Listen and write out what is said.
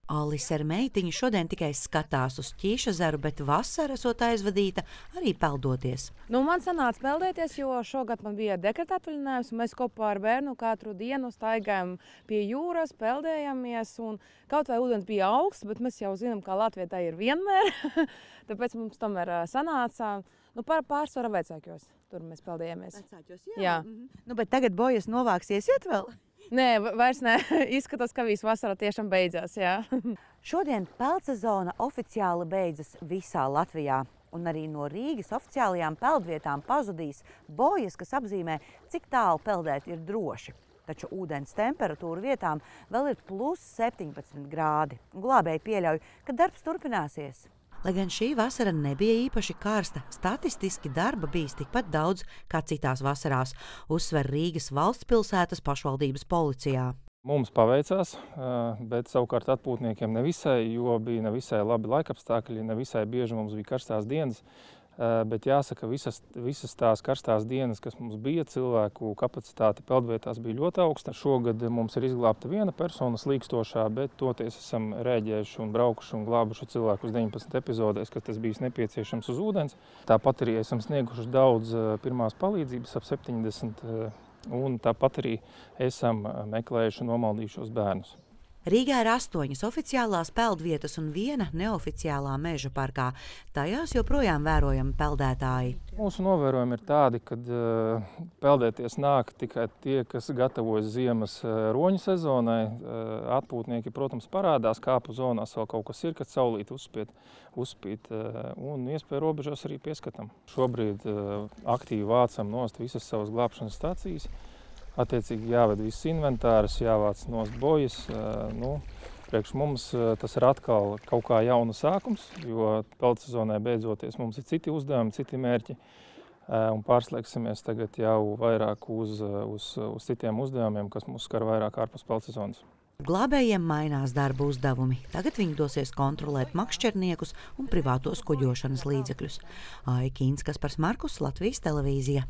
Alise ar meitiņu šodien tikai skatās uz Ķīšezeru, bet vasara esot aizvadīta arī peldoties. Man sanāca peldēties, jo šogad man bija dekreta atvaļinājums. Mēs kopā ar bērnu katru dienu staigājam pie jūras, peldējamies. Kaut vai ūdens bija augsts, bet mēs jau zinām, kā Latvijā tā ir vienmēr. Tāpēc mums tomēr sanāca pārsvarā vecākos. Tur mēs peldējamies. Vecākos, jā. Bet tagad bojas novāksies, iet vēl? Nē, vairs ne. Izskatās, ka viss vasara tiešām beidzās, jā. Šodien peldsezona oficiāli beidzas visā Latvijā. Un arī no Rīgas oficiālajām peldvietām pazudīs bojas, kas apzīmē, cik tālu peldēt ir droši. Taču ūdens temperatūra vietām vēl ir +17 grādi. Glābēji pieļauj, ka darbs turpināsies. Lai gan šī vasara nebija īpaši karsta, statistiski darba bijis tikpat daudz kā citās vasarās, uzsver Rīgas valstspilsētas pašvaldības policijā. Mums paveicās, bet savukārt atpūtniekiem nevisai, jo bija nevisai labi laikapstākļi, nevisai bieži mums bija karstās dienas. Bet jāsaka, visas tās karstās dienas, kas mums bija, cilvēku kapacitāte peldvietās bija ļoti augsta. Šogad mums ir izglābta viena persona slīkstošā, bet toties esam rēģējuši un braukuši un glābuši cilvēku uz 19 epizodēs, kas tas bijis nepieciešams uz ūdens. Tāpat arī esam snieguši daudz pirmās palīdzības, ap 70, un tāpat arī esam meklējuši un nomaldījušos bērnus. Rīgā ir 8 oficiālās peldvietas un 1 neoficiālā meža parkā. Tajās joprojām vērojami peldētāji. Mūsu novērojumi ir tādi, ka peldēties nāk tikai tie, kas gatavojas ziemas roņu sezonai. Atpūtnieki, protams, parādās, kāpu zonās vēl kaut kas ir, kad saulīt uzspīd un iespēja robežās arī pieskatam. Šobrīd aktīvi vācam nost visas savas glābšanas stācijas. Attiecīgi jāved viss inventārs, jāvāc nost bojas. Priekš mums tas ir atkal kaut kā jauna sākums, jo peldsezonai beidzoties mums ir citi uzdevumi, citi mērķi. Un pārslēgsimies tagad jau vairāk uz citiem uzdevumiem, kas mūs skar vairāk ārpus peldsezonas. Glābējiem mainās darba uzdevumi. Tagad viņi dosies kontrolēt makšķerniekus un privātos kuģošanas līdzekļus. Aija Kīns, Kaspars Markus, Latvijas televīzija.